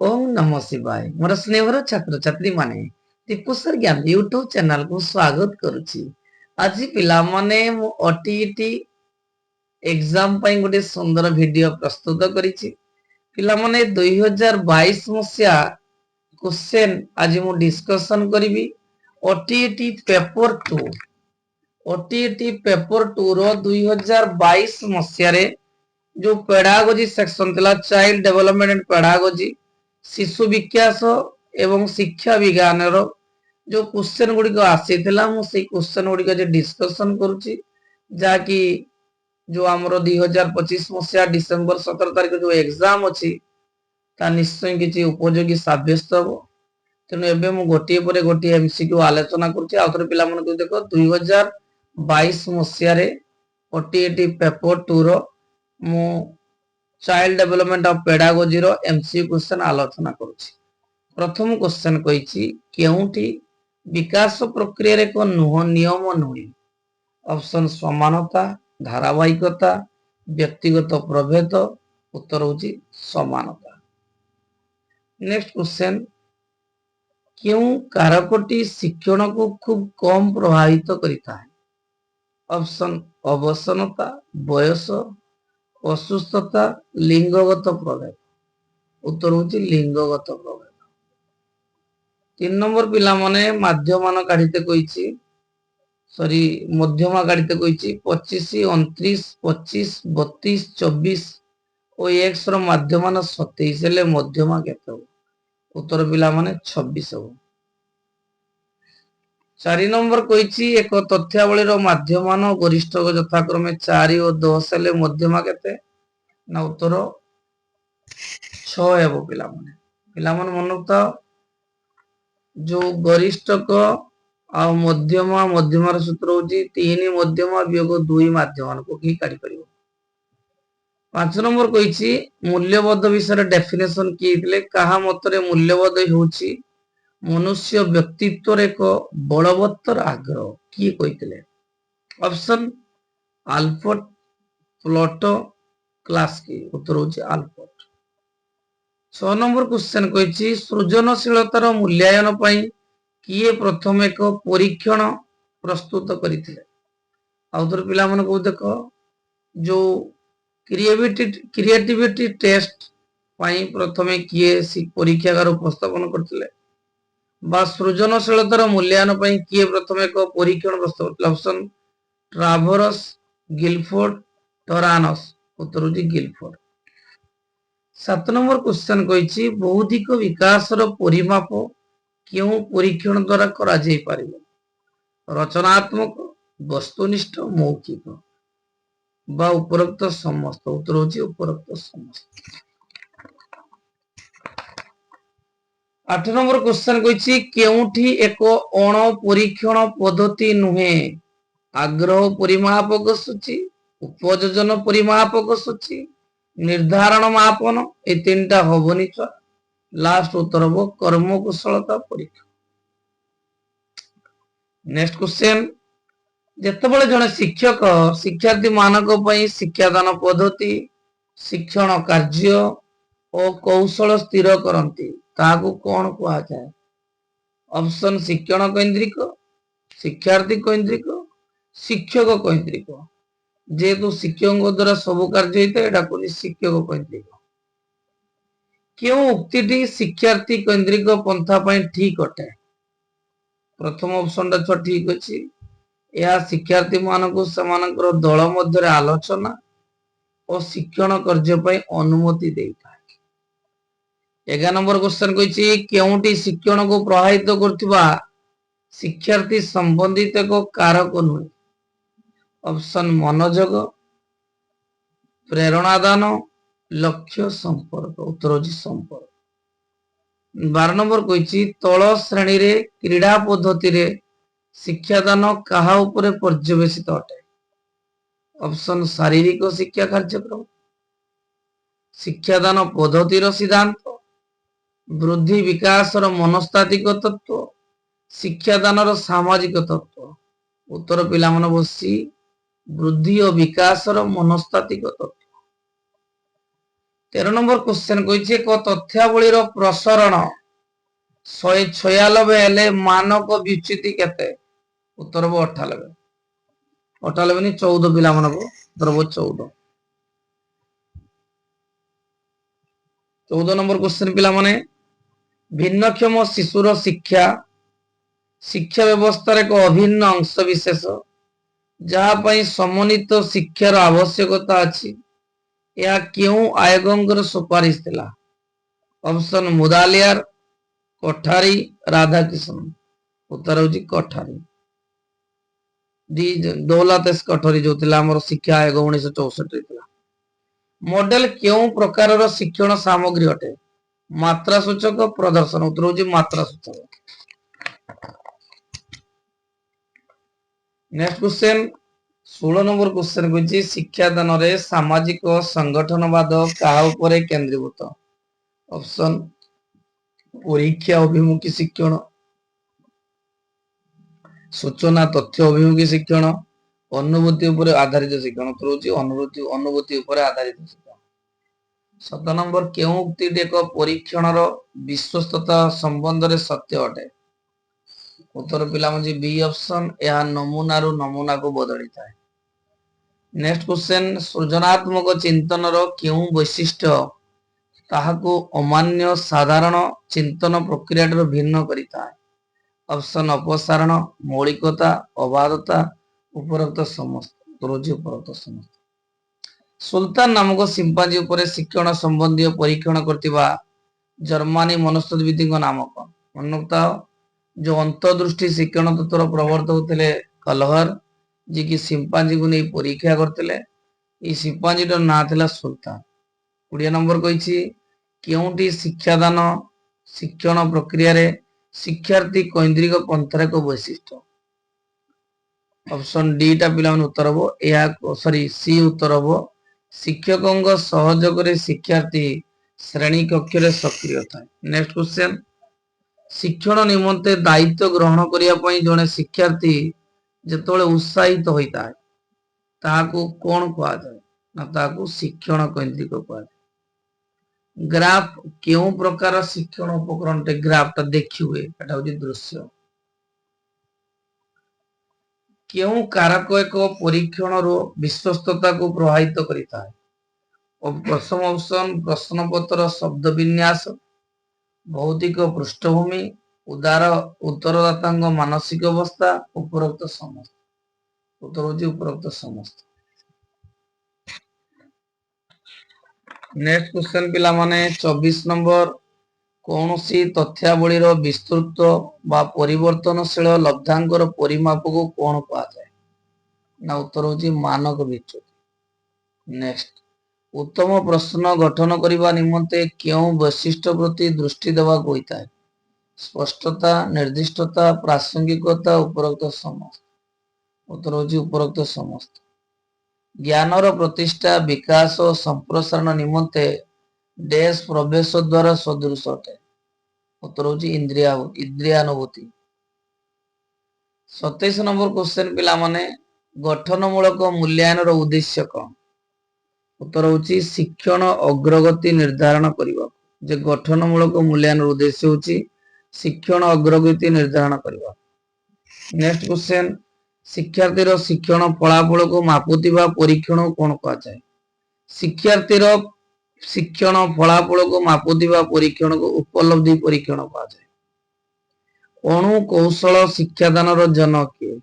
ओम नमो शिवाय मोर स्नेहर छात्र छात्री माने दीपू सर ज्ञान यूट्यूब चैनल को स्वागत करुछि। आज पिला माने मु ओटीईटी एग्जाम पई गोटे सुंदर वीडियो प्रस्तुत करिछि। पिला माने 2022 मसिया क्वेश्चन आज मु डिस्कशन करिवि। ओटीईटी पेपर 2 ओटीईटी पेपर 2 रो 2022 मसिया रे जो पेडागोजी सेक्शन थिला चाइल्ड डेवलपमेंट एंड पेडागोजी शिशु विकास एवं शिक्षा विज्ञान रो जो क्वेश्चन गुडी को आसीथिला मु सेई क्वेश्चन गुडी को जे डिस्कशन करूची जाकी जो हमरो 2025 मसिया डिसेंबर 17 तारिख जो एग्जाम अछि ता निश्चय किछि उपयोगी साब्यस्त हो। तेनु एबे मु गोटिए परे गोटिए एमसीक्यू आलोचना करूची। आउथरे पिला मन को देखो 2022 मसिया रे ओटीईटी पेपर 2 रो मु चाइल्ड डेवलपमेंट ऑफ पेडागोजी रो एमसीक्यू क्वेश्चन आलोचना करूची। प्रथम क्वेश्चन कहिछि केउंठी विकास प्रक्रिया रे को नियम नुई। ऑप्शन समानता, धारावाहिकता, व्यक्तिगत प्रभेद। उत्तर होची समानता। नेक्स्ट क्वेश्चन क्यों कारकटी शिक्षण को खूब कम प्रभावित करिता है। ऑप्शन अवसनता, बयस, असुस्थता, लिंगगत प्रभेद। उत्तर होची लिंगगत प्रभेद। 3 नंबर पिला माने माध्यमान काढिते कहिछि सॉरी मध्यमा काढिते कहिछि 25 29 25 32 24 ओ x रो माध्यमान 27 हेले मध्यमा केते हो। उत्तर पिला माने 26 हो। 4 नंबर कहिछि एक तथ्यावली रो माध्यमान गरिष्ठ यथाक्रमे 4 और 10 हेले मध्यमा केते ना उत्तर 6 हेबो पिला माने मनता जो गरिष्ठक आ मध्यमा मध्यमार सूत्र होची 3 मध्यमा वियोग 2 माध्यमान को की काढी परिबो। 5 नंबर कहिछि मूल्यबोध विषय डेफिनेशन की इतले कहा मतरे मूल्यबोध होची मनुष्य व्यक्तित्व रे को बलवत्तर आग्रह की कहितले। ऑप्शन अल्फ्रेड प्लेटो क्लास की। उत्तर होची अल्फ्रेड। 6 नंबर क्वेश्चन कहिछि सृजनशीलतार मूल्यांकन पई किए प्रथम एक परीक्षण प्रस्तुत करथिले। आउथर पिला मन को देखो जो क्रिएटिविटी टेस्ट पई प्रथमे किए परीक्षागार उपस्थापन करथिले बा सृजनशीलतार मूल्यांकन पई किए प्रथम एक परीक्षण प्रस्तुत करथिले। Option traverse, Guilford, टोरानस। उत्तर होची गिलफोर्ड। 7 नंबर क्वेश्चन कहिछि बौद्धिक विकास रो परिमाप क्यों परीक्षण द्वारा करा जाई पारिबो। रचनात्मक, वस्तुनिष्ठ, मौखिक बा उपरोक्त समस्त। उत्तर होची उपरोक्त समस्त। 8 नंबर क्वेश्चन कहिछि केउठी एक अण परीक्षण पद्धति नुहे आग्रह परिमापक सूची, उपयोजन परिमापक सूची, निर्धारण मापन ए तीनटा होबनी छ। लास्ट उत्तर हो कर्म कुशलता परीक्षा। नेक्स्ट क्वेश्चन जेतेबेले जने शिक्षक शिक्षार्थी मानक पई शिक्षादान पद्धति, शिक्षण कार्य और कौशल स्थिर करंती ताकू कोन कुआ जाय। ऑप्शन शिक्षण केंद्रिक, शिक्षार्थी केंद्रिक, शिक्षक केंद्रिक। जेतु शिक्षकों द्वारा सब कार्य होता है एटा को शिक्षक केंद्रिक। क्यों उक्तिटी शिक्षार्थी केंद्रिक पंथा पई ठीक अटे। प्रथम ऑप्शन टा ठीक अछि। यह शिक्षार्थी मानक समानकर दल मध्य आलोचना और शिक्षण कार्य पई अनुमति देता है। 11 नंबर क्वेश्चन कहिछि केउंटी शिक्षण को प्रभावित करथिबा शिक्षार्थी संबंधित को कारक नुहे। ऑप्शन मनोजग, प्रेरणादान, लक्ष्य, संपर्क। उत्तर होची संपर्क। 12 नंबर कहिछि तळ श्रेणी रे क्रीडा पद्धति रे शिक्षादान कहा उपरे पर्यवेसित अटे। ऑप्शन शारीरिक शिक्षा कार्यक्रम, शिक्षादान पद्धतिर सिद्धांत, वृद्धि विकास मनस्तात्विक तत्व, शिक्षादान सामाजिक तत्व। उत्तर पिला मन बसी वृद्धि और विकास मनस्तात्विक तत्व। 13 नंबर क्वेश्चन कहिछि एक तथ्यावलीर प्रसारण 196 हेले मानक विच्युति केते उत्तर हो 98 98 नि 14 पिला मानको उत्तर हो 14 14 नंबर क्वेश्चन पिला माने भिन्नक्षम शिशुर शिक्षा शिक्षा व्यवस्था एक अभिन्न अंश विशेष जहाँ पई समन्वित शिक्षार आवश्यकता अछि या क्यों आयोगंकर सुपारिश थिला ऑप्शन मुदालियार कोठारी राधाकृष्ण उत्तर होची कोठारी दी दौलत एस कोठारी जो थिला हमर शिक्षा आयोग 1964 थिला मॉडल क्यों प्रकारर शिक्षण सामग्री अटे मात्रा सूचक प्रदर्शन उत्तर होची मात्रा सूचक नेक्स्ट क्वेश्चन 16 नंबर क्वेश्चन कहिछि शिक्षादान रे सामाजिक संगठनवाद का उपरे केंद्रीभूत ऑप्शन परीक्षा अभिमुखी शिक्षण सूचना तथ्य अभिमुखी शिक्षण अनुभूति उपरे आधारित शिक्षण तो होछि अनुभूति उपरे आधारित शिक्षण 7 नंबर केउ उक्ति एक परीक्षणर विश्वस्तता संबंध रे सत्य अटे उत्तर पिला मजी बी ऑप्शन या नमूना रु नमूना को बदली थाए नेक्स्ट क्वेश्चन सृजनात्मक चिंतन रो क्यों वैशिष्ट्य ताहाको अमान्य साधारण चिंतन प्रक्रिया रो भिन्न करिता ऑप्शन अपसारण मौलिकता अबाधता उपरोक्त समस्त रोजी उपरोक्त समस्त सुल्तान नामक सिंपाजी उपरे शिक्षण संबंधी परीक्षण करतिबा जर्मनी मनस्तत्वविद नाम कौन मनोक्ता जो अंतर्दृष्टि शिक्षण तत्वर प्रवर्तक होते कलहर जी की सिंपाजी को नहीं परीक्षा करते सिंपाजी ना थिला सुल्तान 20 नंबर कही क्योंटी शिक्षादान शिक्षण प्रक्रिया रे शिक्षार्थी केंद्रिक पंथर एक वैशिष्ट्य ऑप्शन डी टा पिला उत्तर हो सॉरी सी उत्तर हो शिक्षकों सहयोग रे शिक्षार्थी श्रेणी कक्ष रे सक्रिय थाए नेक्स्ट क्वेश्चन शिक्षण निमंते दायित्व ग्रहण करिया पई जने शिक्षार्थी जेतोले उत्साहित होइता है ताहाको कोन कहा जाय ना ताहाको शिक्षण केंद्रिक कहा जाय ग्राफ क्यों प्रकार शिक्षण उपकरण टे ग्राफ ता देखि हुए एटा होची दृश्य क्यों कारक एक परीक्षण रो विश्वस्तता को प्रभावित करिता है और प्रथम ऑप्शन प्रश्न पत्र शब्द विन्यास भौतिक पृष्ठभूमि उदार उत्तरदाता मानसिक अवस्था उपरोक्त समस्त उत्तर होची उपरोक्त समस्त नेक्स्ट क्वेश्चन पिला माने 24 नंबर कौनसी तथ्यावलीर विस्तृत बा परिवर्तनशील लब्धांकर परिमाप को कौन कहा जाए ना उत्तर होची मानक विच्युति नेक्स्ट उत्तम प्रश्न गठन करबा निमंते क्यों वैशिष्ट्य प्रति दृष्टि देवा होता है स्पष्टता निर्दिष्टता प्रासंगिकता उपरोक्त समस्त उत्तर होची उपरोक्त समस्त ज्ञानर प्रतिष्ठा विकास और संप्रसारण निमंते देश प्रवेश द्वारा सदृश अटे उत्तर होची इंद्रियानुभूति 27 नंबर क्वेश्चन पिला माने गठनमूलक मूल्यांकन उद्देश्य कौन उत्तर होची शिक्षण अग्रगति निर्धारण करबा जे गठनमूलक मूल्यांकन उद्देश्य होची शिक्षण अग्रगति निर्धारण करबा नेक्स्ट क्वेश्चन शिक्षार्थीर शिक्षण फलाफल को मापुतिबा परीक्षण कोन कहा जाय शिक्षार्थीर शिक्षण फलाफल को मापुतिबा परीक्षण को उपलब्धि परीक्षण कहा जाय अणु कौशल शिक्षादान जनक के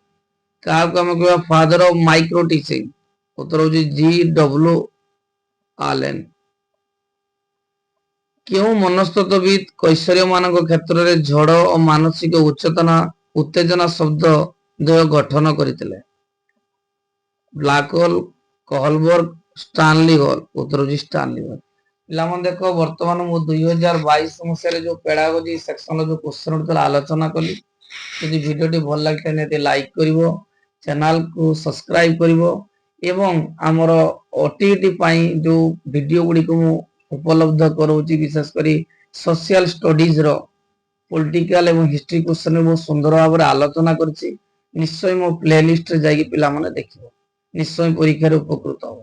का हम कहबा फादर ऑफ माइक्रो टीचिंग उत्तर होची जी डब्ल्यू आलेन क्यों मनस्तत्वविद कैशोर मान क्षेत्र में झड़ और मानसिक उत्तेजना शब्द द्वय गठन करते ब्लैक होल कहलबर्ग स्टानली हॉल उत्तर होची स्टानली हॉल पिलामन देखो वर्तमान मु 2022 मसिया जो पेडागोजी सेक्शन जो क्वेश्चन उठला आलोचना कली यदि वीडियो टी भल लागते ने लाइक करिवो चैनल को सब्सक्राइब करिवो एवं हमर ओटीटी पाई जो वीडियो गुडी को उपलब्ध करोची विशेष करी सोशल स्टडीज रो पॉलिटिकल एवं हिस्ट्री क्वेश्चन बहुत सुंदर भाव आलोचना करछि निश्चय मो प्लेलिस्ट रे जाई पिला माने देखिबो निश्चय परीक्षा रे उपकृत हो।